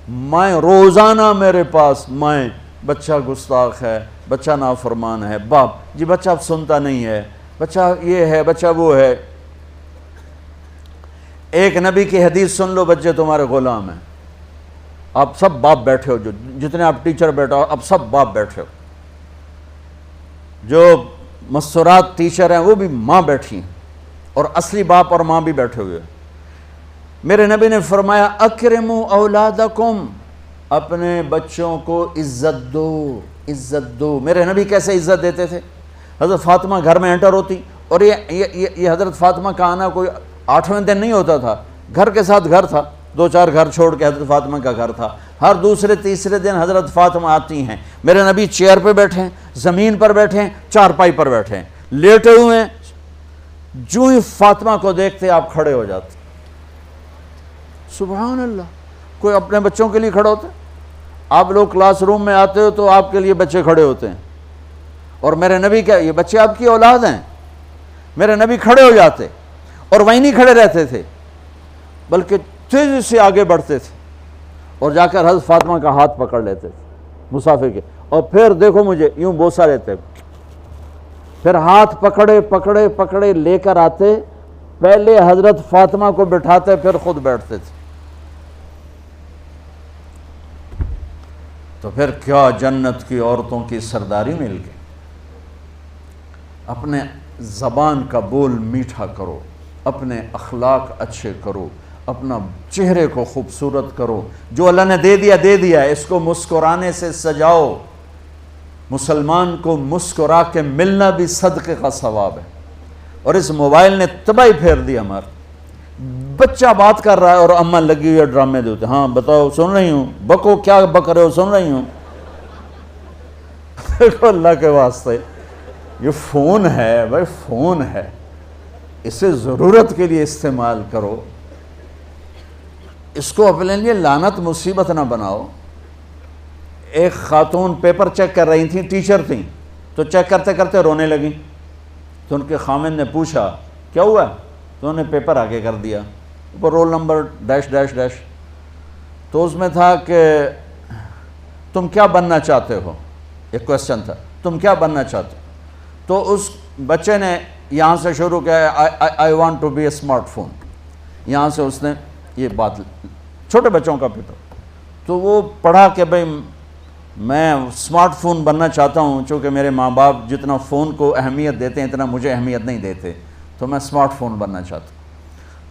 مائیں روزانہ میرے پاس مائیں، بچہ گستاخ ہے، بچہ نافرمان ہے، باپ جی بچہ اب سنتا نہیں ہے، بچہ یہ ہے، بچہ وہ ہے۔ ایک نبی کی حدیث سن لو، بچے تمہارے غلام ہیں۔ آپ سب باپ بیٹھے ہو، جو جتنے آپ ٹیچر بیٹھا ہو اب سب باپ بیٹھے ہو، جو مستورات ٹیچر ہیں وہ بھی ماں بیٹھی ہیں، اور اصلی باپ اور ماں بھی بیٹھے ہوئے ہیں۔ میرے نبی نے فرمایا اکرموا اولادکم، اپنے بچوں کو عزت دو، عزت دو۔ میرے نبی کیسے عزت دیتے تھے؟ حضرت فاطمہ گھر میں انٹر ہوتی، اور یہ حضرت فاطمہ کا آنا کوئی 8ویں دن نہیں ہوتا تھا، گھر کے ساتھ گھر تھا، 2-4 گھر چھوڑ کے حضرت فاطمہ کا گھر تھا۔ ہر دوسرے تیسرے دن حضرت فاطمہ آتی ہیں، میرے نبی چیئر پہ بیٹھے ہیں، زمین پر بیٹھے ہیں، چارپائی پر بیٹھے ہیں، لیٹے ہوئے ہیں، جو ہی فاطمہ کو دیکھتے آپ کھڑے ہو جاتے۔ سبحان اللہ، کوئی اپنے بچوں کے لیے کھڑا ہوتا ہے؟ آپ لوگ کلاس روم میں آتے ہو تو آپ کے لیے بچے کھڑے ہوتے ہیں، اور میرے نبی کیا یہ بچے آپ کی اولاد ہیں؟ میرے نبی کھڑے ہو جاتے، اور وہیں نہیں کھڑے رہتے تھے بلکہ تیزی سے آگے بڑھتے تھے، اور جا کر حضرت فاطمہ کا ہاتھ پکڑ لیتے تھے مسافر کے، اور پھر دیکھو مجھے یوں بوسہ لیتے، پھر ہاتھ پکڑے پکڑے پکڑے لے کر آتے، پہلے حضرت فاطمہ کو بٹھاتے پھر خود بیٹھتے تھے۔ تو پھر کیا جنت کی عورتوں کی سرداری مل گئی۔ اپنے زبان کا بول میٹھا کرو، اپنے اخلاق اچھے کرو، اپنا چہرے کو خوبصورت کرو، جو اللہ نے دے دیا ہے، اس کو مسکرانے سے سجاؤ۔ مسلمان کو مسکرا کے ملنا بھی صدقے کا ثواب ہے، اور اس موبائل نے تباہی پھیر دی ہمارا۔ بچہ بات کر رہا ہے اور اماں لگی ہوئی ہے ڈرامے دیتے، ہاں بتاؤ سن رہی ہوں، بکو کیا بک رہے ہو، سن رہی ہوں۔ دیکھو اللہ کے واسطے، یہ فون ہے بھائی، فون ہے، اسے ضرورت کے لیے استعمال کرو، اس کو اپنے لیے لعنت مصیبت نہ بناؤ۔ ایک خاتون پیپر چیک کر رہی تھیں، ٹیچر تھیں، تو چیک کرتے کرتے رونے لگیں، تو ان کے خامن نے پوچھا کیا ہوا؟ تو انہوں نے پیپر آگے کر دیا، اوپر roll number dash dash dash, تو اس میں تھا کہ تم کیا بننا چاہتے ہو، ایک کویسچن تھا، تم کیا بننا چاہتے ہو؟ تو اس بچے نے یہاں سے شروع کیا، I want to be a smart phone, یہاں سے اس نے یہ بات، چھوٹے بچوں کا پیپر، تو وہ پڑھا کہ بھئی میں اسمارٹ فون بننا چاہتا ہوں، چونکہ میرے ماں باپ جتنا فون کو اہمیت دیتے ہیں اتنا مجھے اہمیت نہیں دیتے، تو میں اسمارٹ فون بننا چاہتا ہوں۔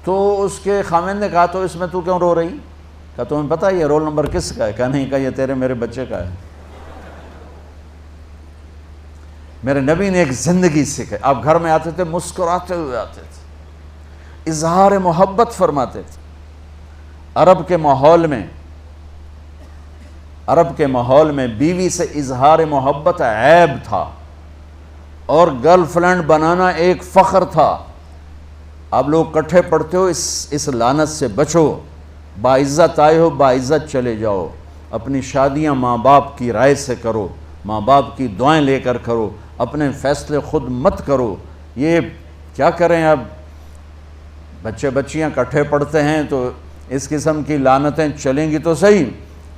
تو اس کے خامن نے کہا تو اس میں تو کیوں رو رہی؟ کہا تمہیں پتہ ہے یہ رول نمبر کس کا ہے؟ کہا نہیں، کہا یہ تیرے میرے بچے کا ہے۔ میرے نبی نے ایک زندگی سکھائی، آپ گھر میں آتے تھے مسکراتے ہوئے آتے تھے، اظہار محبت فرماتے تھے۔ عرب کے ماحول میں بیوی سے اظہار محبت عیب تھا، اور گرل فرینڈ بنانا ایک فخر تھا۔ آپ لوگ کٹھے پڑھتے ہو، اس لعنت سے بچو، باعزت آئے ہو باعزت چلے جاؤ، اپنی شادیاں ماں باپ کی رائے سے کرو، ماں باپ کی دعائیں لے کر کرو، اپنے فیصلے خود مت کرو۔ یہ کیا کریں، اب بچے بچیاں کٹھے پڑھتے ہیں تو اس قسم کی لعنتیں چلیں گی تو صحیح،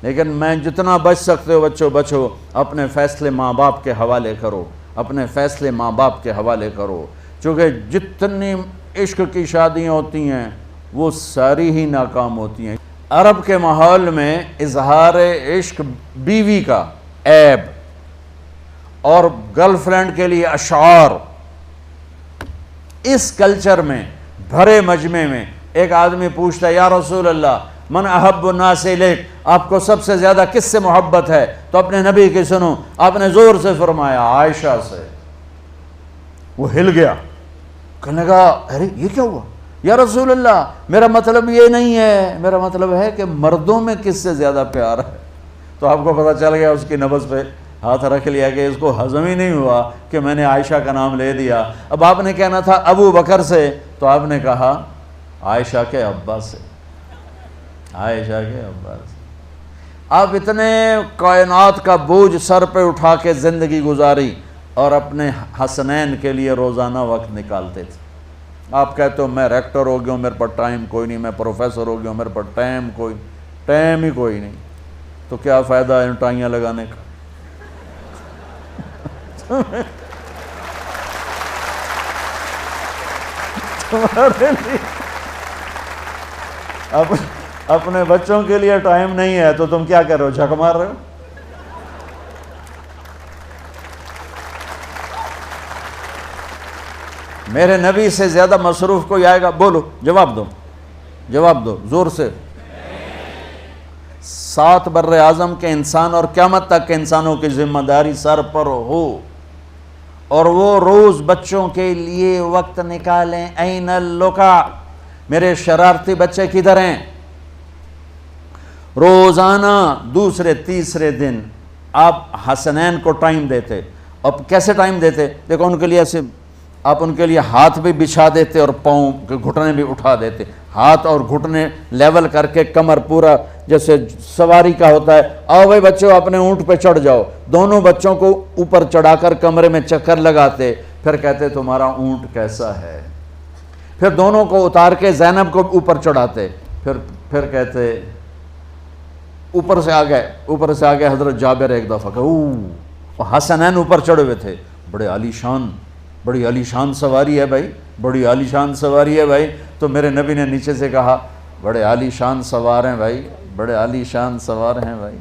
لیکن میں جتنا بچ سکتے ہو بچو بچو، اپنے فیصلے ماں باپ کے حوالے کرو، اپنے فیصلے ماں باپ کے حوالے کرو، چونکہ جتنی عشق کی شادیاں ہوتی ہیں وہ ساری ہی ناکام ہوتی ہیں۔ عرب کے ماحول میں اظہار عشق بیوی کا عیب، اور گرل فرینڈ کے لیے اشعار، اس کلچر میں بھرے مجمع میں ایک آدمی پوچھتا ہے یا رسول اللہ من احب الناس الیک، آپ کو سب سے زیادہ کس سے محبت ہے؟ تو اپنے نبی کی سنو، آپ نے زور سے فرمایا عائشہ سے۔ وہ ہل گیا، کہنے لگا ارے یہ کیا ہوا یا رسول اللہ، میرا مطلب یہ نہیں ہے، میرا مطلب ہے کہ مردوں میں کس سے زیادہ پیار ہے۔ تو آپ کو پتہ چل گیا، اس کی نبض پہ ہاتھ رکھ لیا کہ اس کو ہضم ہی نہیں ہوا کہ میں نے عائشہ کا نام لے دیا۔ اب آپ نے کہنا تھا ابو بکر سے، تو آپ نے کہا عائشہ کے ابا سے، عائشہ کے ابا سے۔ آپ اتنے کائنات کا بوجھ سر پہ اٹھا کے زندگی گزاری، اور اپنے حسنین کے لیے روزانہ وقت نکالتے تھے۔ آپ کہتے ہو میں ریکٹر ہو گیا ہوں، میرے پر ٹائم کوئی نہیں، میں پروفیسر ہو گیا ہوں، میرے پر ٹائم ہی کوئی نہیں۔ تو کیا فائدہ ہے ٹائیاں لگانے کا؟ تمہارے لیے اپنے بچوں کے لیے ٹائم نہیں ہے تو تم کیا کر رہے ہو؟ جھک مار رہے ہو؟ میرے نبی سے زیادہ مصروف کوئی آئے گا؟ بولو، جواب دو، جواب دو زور سے۔ 7 بر اعظم کے انسان اور قیامت تک کے انسانوں کی ذمہ داری سر پر ہو، اور وہ روز بچوں کے لیے وقت نکالیں۔ این اللقا، میرے شرارتی بچے کدھر ہیں؟ روزانہ دوسرے تیسرے دن آپ حسنین کو ٹائم دیتے۔ اب کیسے ٹائم دیتے؟ دیکھو ان کے لیے ایسے آپ ان کے لیے ہاتھ بھی بچھا دیتے اور پاؤں کے گھٹنے بھی اٹھا دیتے، ہاتھ اور گھٹنے لیول کر کے، کمر پورا جیسے سواری کا ہوتا ہے۔ آؤ بھائی بچوں اپنے اونٹ پہ چڑھ جاؤ، دونوں بچوں کو اوپر چڑھا کر کمرے میں چکر لگاتے، پھر کہتے تمہارا اونٹ کیسا ہے، پھر دونوں کو اتار کے زینب کو اوپر چڑھاتے، پھر کہتے اوپر سے آ گئے حضرت جابر ایک دفعہ کہ حسنین اوپر چڑھے ہوئے تھے، بڑی عالی شان سواری ہے بھائی، بڑی عالی شان سواری ہے بھائی، تو میرے نبی نے نیچے سے کہا بڑے عالی شان سوار ہیں بھائی، بڑے عالی شان سوار ہیں بھائی۔